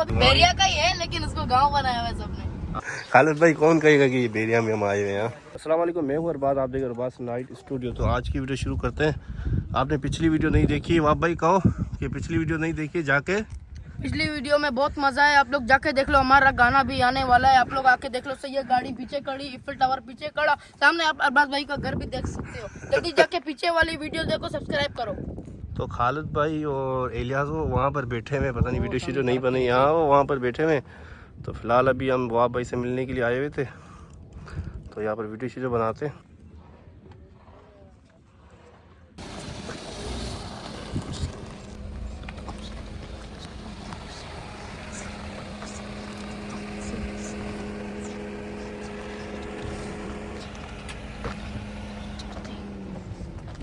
वो बैरिया का ही है, लेकिन उसको गाँव बनाया हुआ है सबने। खालिद भाई कौन कहेगा कि ये बैरिया में हम आए हुए हैं। अस्सलाम वालेकुम, मैं हूँ अरबाज, आप देख अरबाज नाइट स्टूडियो। तो आज की वीडियो शुरू करते हैं। आपने पिछली वीडियो नहीं देखी, वाह भाई कहो कि पिछली वीडियो नहीं देखी, जाके पिछली वीडियो में बहुत मजा है, आप लोग जाके देख लो। हमारा गाना भी आने वाला है, आप लोग आके देख लो। सही है, गाड़ी पीछे खड़ी, इफिल टावर पीछे खड़ा, सामने आप अरबाज भाई का घर भी देख सकते हो। जल्दी जाके पीछे वाली वीडियो देखो, सब्सक्राइब करो। तो खालिद भाई और एलियास वो वहाँ पर बैठे हुए, पता नहीं वीडियो शीडियो नहीं बनी, यहाँ वो वहाँ पर बैठे हुए। तो फिलहाल अभी हम वाह भाई से मिलने के लिए आए हुए थे, तो यहाँ पर वीडियो शीडियो बनाते हैं।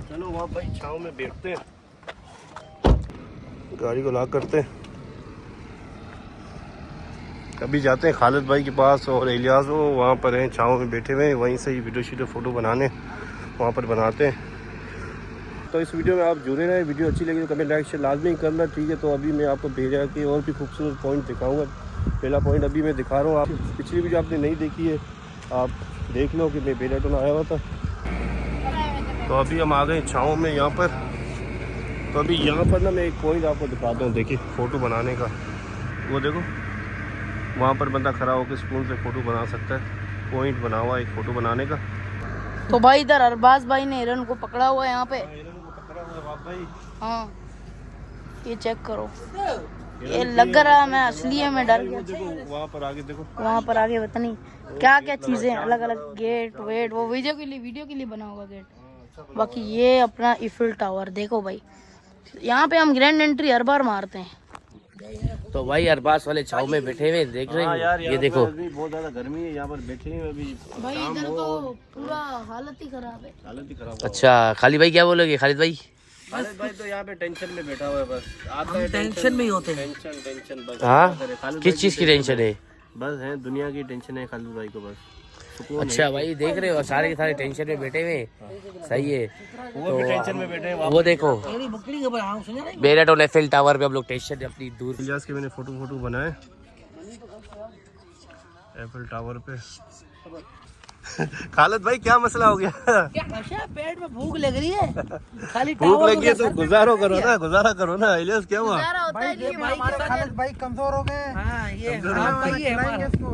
चलो वहाँ भाई छाँव में बैठते हैं, गाड़ी को लॉक करते हैं। अभी जाते हैं खालिद भाई के पास और इलियास वो वहाँ पर हैं, छाँव में बैठे हुए हैं, वहीं से ही वीडियो शीडियो फ़ोटो बनाने वहाँ पर बनाते हैं। तो इस वीडियो में आप जुड़े रहें, वीडियो अच्छी लगी तो कमेंट लाइक शेयर लाजमी करना, ठीक है। तो अभी मैं आपको बैरिया के और भी खूबसूरत पॉइंट दिखाऊँगा। पहला पॉइंट अभी मैं दिखा रहा हूँ, आप पिछली वीडियो आपने नहीं देखी है, आप देख लो कि मैं बैरिया टोन आया हुआ था। तो अभी हम आ गए छाँव में यहाँ पर। तो अभी यहाँ पर ना मैं एक पॉइंट आपको दिखाता हूँ, देखिए फ़ोटो बनाने का। वो देखो वहाँ पर बंदा खड़ा होकर स्पून से फ़ोटो बना सकता है, पॉइंट बना हुआ है एक फ़ोटो बनाने का। तो भाई इधर अरबाज भाई ने हिरन को पकड़ा हुआ है यहाँ पे। हाँ ये चेक करो, ये लग रहा मैं असली है, मैं डर गया। देखो वहाँ पर आगे, देखो वहाँ पर आगे पता नहीं क्या क्या चीजें, अलग अलग गेट वेट, वो वीडियो के लिए बना होगा गेट। बाकी ये अपना इफिल टावर देखो भाई, यहाँ पे हम ग्रैंड एंट्री हर बार मारते हैं। तो भाई अरबाज वाले छाव में बैठे हुए देख रहे हैं, ये देखो बहुत ज्यादा गर्मी है, यहाँ पर बैठे हैं अभी। भाई इधर तो पूरा हालत ही खराब है, हालत ही खराब। अच्छा खालिद भाई क्या बोलोगे? खालिद भाई तो यहाँ पे टेंशन में बैठा हुआ है, बस आता है टेंशन में ही होते हैं। टेंशन बस। हाँ किस चीज की टेंशन है? बस है दुनिया की टेंशन है खालिद भाई को, बस सुकून अच्छा भाई देख रहे हो सारे के सारे टेंशन में बैठे हुए, सही है। वो भी टेंशन में बैठे हैं। वो देखो बैरिया टोन एफिल टावर पे हम लोग टेंशन अपनी दूर। इलियास के मैंने फोटो बनाए एफिल टावर पे। खालिद भाई क्या मसला हो गया? क्या पेट में भूख लग रही है, खाली भूख लगी है तो गुजारा करो ना। इलियास क्या हुआ? खालिद भाई कमजोर हो गए। हाँ, ये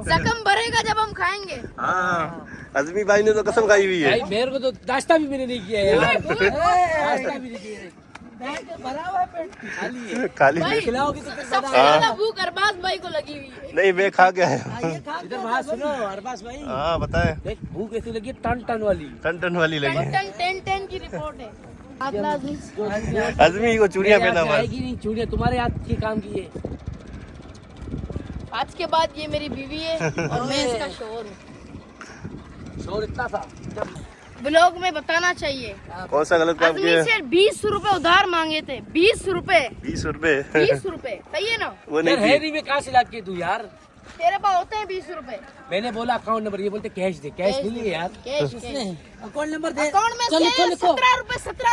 जख्म भरेगा जब हम खाएंगे। हाँ अजमी भाई ने तो कसम खाई हुई है। मेरे को तो नाश्ता भी मैंने नहीं किया यार, नाश्ता भी नहीं किया। खाली सबसे ज्यादा भूख अरबाज भाई को लगी हुई है। नहीं मैं खा के आया। इधर बात सुनो अरबाज भाई, हाँ बताए। देख भूख ऐसी लगी टन वाली, टन वाली लगी। टन की रिपोर्ट है। अजमी को चूड़ियां पहना हुआ है। नहीं चूड़ियां तुम्हारे हाथ की काम की है। आज के बाद ये मेरी बीवी है और मैं इसका शोर हूँ। शोर इतना था ब्लॉग में बताना चाहिए। कौन सा गलत काम किया? से 20 रुपए उधार मांगे थे, 20 रुपए 20 रुपए 20 रुपए सही है ना? वो यार है नहीं नहीं, मैं कहाँ से ला के दूं यार? तेरे पास होते हैं 20 रुपए? मैंने बोला अकाउंट नंबर, ये बोलते कैश दे, कैश नहीं है यार। कैश अकाउंट नंबर दे। अकाउंट में 17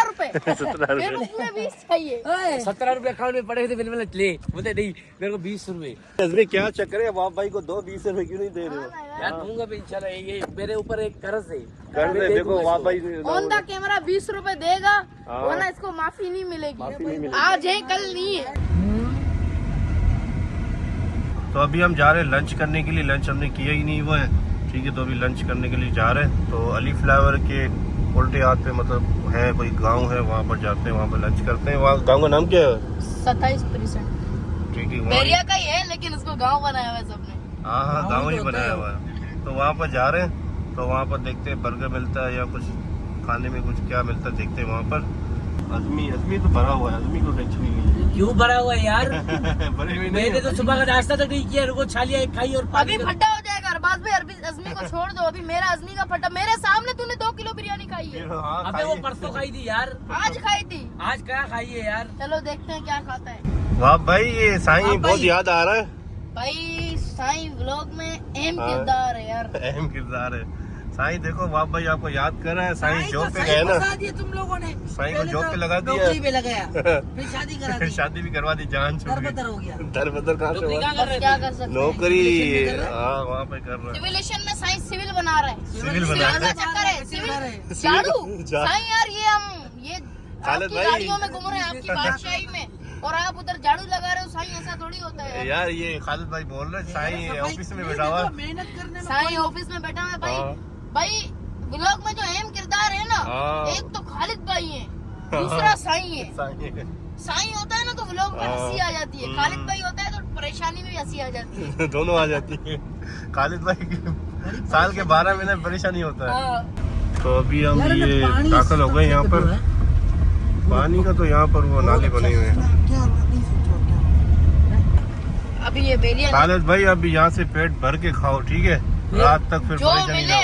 रुपए मेरे को पूरे 20 चाहिए। 17 रुपए अकाउंट में पड़े थे, मैंने बोला ले, बोलते नहीं मेरे को 20 रुपए। अजमी क्या चक्कर है, वाह भाई को 20 रुपए क्यों नहीं दे रहे हो? यार दूंगा भी इंशाल्लाह, ये मेरे ऊपर एक कर्ज है। कर दे, देखो वाह भाई ऑन द कैमरा 20 रुपए देगा, वरना इसको माफी नहीं मिलेगी। आज है कल नहीं है। तो अभी हम जा रहे हैं लंच करने के लिए। लंच हमने किया ही नहीं हुआ है, ठीक है। तो अभी लंच करने के लिए जा रहे हैं। तो अली फ्लावर के उल्टे हाथ पे मतलब है कोई गांव है, वहाँ पर जाते हैं, वहाँ पर लंच करते हैं। वहाँ गांव का नाम क्या है? 27%। ठीक है, बैरिया का ही है, लेकिन उसको गाँव बनाया हुआ है सबने। हाँ गाँव ही बनाया हुआ है। तो वहाँ पर जा रहे हैं, तो वहाँ पर देखते हैं बर्गर मिलता है या कुछ खाने में कुछ क्या मिलता है, देखते हैं वहाँ पर। अजमी तो भरा हुआ है, अजमी को टेंशन नहीं है। क्यों भरा हुआ है यार? भरे हुए मैंने तो सुबह का नाश्ता तक नहीं किया, रुको छालिया एक खाई और अभी फट्टा हो जाएगा अरबाज भाई। अजमी को छोड़ दो, अभी मेरा अजमी का फट्टा। मेरे सामने तूने 2 किलो बिरयानी खाई है। अबे वो परसों खाई थी यार, आज खाई थी। आज क्या खाई है यार? चलो देखते हैं क्या खाता है। वाह भाई ये साईं बहुत याद आ रहा है भाई साईं व्लॉग में अहम किरदार है यार। अहम किरदार है। साईं देखो बाप भाई आपको याद कर रहा है, साईं जॉब पे गए ना, तुम लोगों ने साईं को जॉब पे लगा दिया, नौकरी पे लगाया, फिर शादी करा दी, शादी भी करवा दी, जान छूट गई। दर-बदर हो गया। दर-बदर कहाँ से हुआ? क्या कर सकते हैं? नौकरी हाँ वहाँ पे कर रहा है, सिविलेशन में साइंस सिविल बना रहे हैं। सिविल बना रहा है। चक्कर है सिविल झाड़ू साईं यार, ये खालिद आपकी भाई। गाड़ियों में घूम रहे हैं, आपकी बादशाही में, और आप उधर झाड़ू लगा रहे हो। साईं ऐसा थोड़ी होता है यार ये खालिद भाई बोल रहे हैं, साईं ऑफिस में बैठा हुआ, मेहनत करने में साईं ऑफिस में बैठा है भाई। हाँ। भाई व्लॉग में जो अहम किरदार है ना, हाँ। एक तो खालिद भाई है, दूसरा साईं है। साईं साईं होता है ना तो व्लॉग में हाँ। हंसी आ जाती है, खालिद भाई होता है तो परेशानी में भी हंसी आ जाती है। दोनों आ जाती है। खालिद भाई की साल के 12 महीने परेशानी होता है। हाँ। तो अभी हम यार, ये पानी दाखिल हो गए यहाँ पर, सबसे पानी का तो यहाँ पर वो नाले बने हुए हैं। क्या नहीं सोचो क्या। अभी ये बेरिया खालिद भाई अभी यहाँ से पेट भर के खाओ, ठीक है, रात तक फिर जो परेशानी मिले ना हो।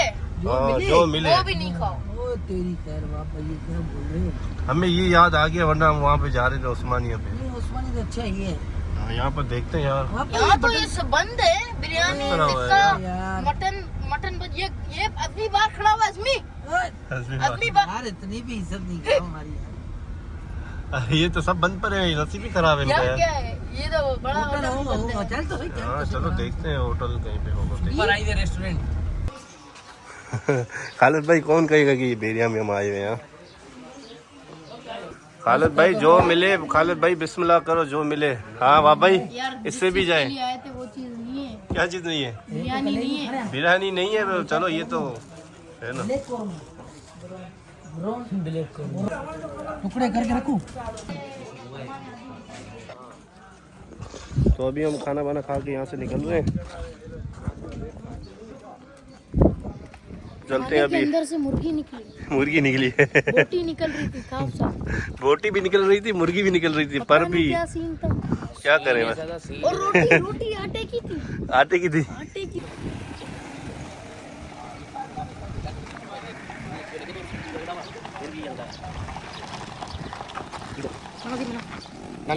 जो मिले वो भी नहीं खाओ। ओ तेरी खैर बाप, ये क्या बोल रहे हो? हमें ये याद आ गया, वरना हम वहाँ पे जा रहे थे उस्मानिया पे। नहीं उस्मानी तो अच्छा ही है। हाँ, यहाँ पर देखते हैं यार। यहाँ तो ये सब बंद है, बिरयानी तरह हुआ है टिक्का यार। मटन ये अगली बार खड़ा हुआ है इसमें, अगली बार। यार इतनी भी इज्जत नहीं करो हमारी यार। ये तो सब बंद पर है, नसीब ही खराब है इनका यार यार। क्या है ये, तो बड़ा होटल होटल होगा बंद होगा, है। चल तो सही, चल हाँ तो चलो सही। देखते हैं होटल कहीं पे होगा। ऊपर आई है रेस्टोरेंट। खालिद भाई कौन कहेगा कि बेरिया में हम आए हुए हैं? खालिद भाई जो मिले, खालिद भाई बिस्मिल्लाह करो, जो मिले। हाँ वाह भाई, यार इससे भी जिस जाए। चीज़ के लिए आए थे वो चीज नहीं है, क्या चीज नहीं है? बिरयानी नहीं है। बिरयानी नहीं है तो चलो ये तो है ना। ब्लैक कॉर्न, ब्लैक कॉर्न टुकड़े करके रखूं। तो अभी हम खाना वाना खा के यहाँ से निकल रहे हैं, चलते हैं खाने के अभी। अंदर से मुर्गी निकली, मुर्गी निकली है, बोटी निकल रही थी साफ साफ। बोटी भी निकल रही थी, मुर्गी भी निकल रही थी, पर पता नहीं भी क्या सीन था। क्या करें बस। और रोटी आटे की थी, आटे की थी। आटे की।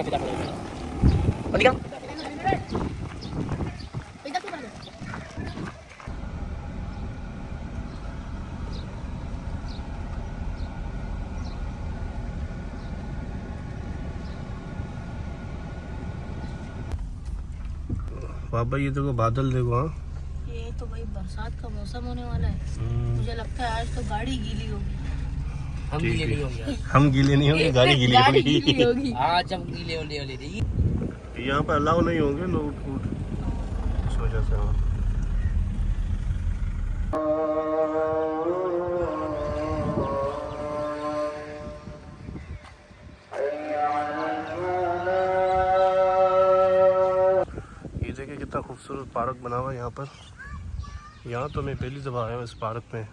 इधर क्यों बना? बाबा ये देखो बादल देखो। हाँ ये तो भाई बरसात का मौसम होने वाला है, मुझे लगता है आज तो गाड़ी गीली होगी। हम ठीक गीले है। नहीं होंगे हम गीले नहीं होंगे, गाड़ी गीली गाड़ी होगी। गीली होगी। आज हम गीले होने वाले नहीं। यहाँ पर अलाउ नहीं होंगे लोग फूड, इस वजह से। हाँ ये देखिए कितना खूबसूरत पार्क बना हुआ है यहाँ पर। यहाँ तो मैं पहली दफ़ा आया हूँ इस पार्क में।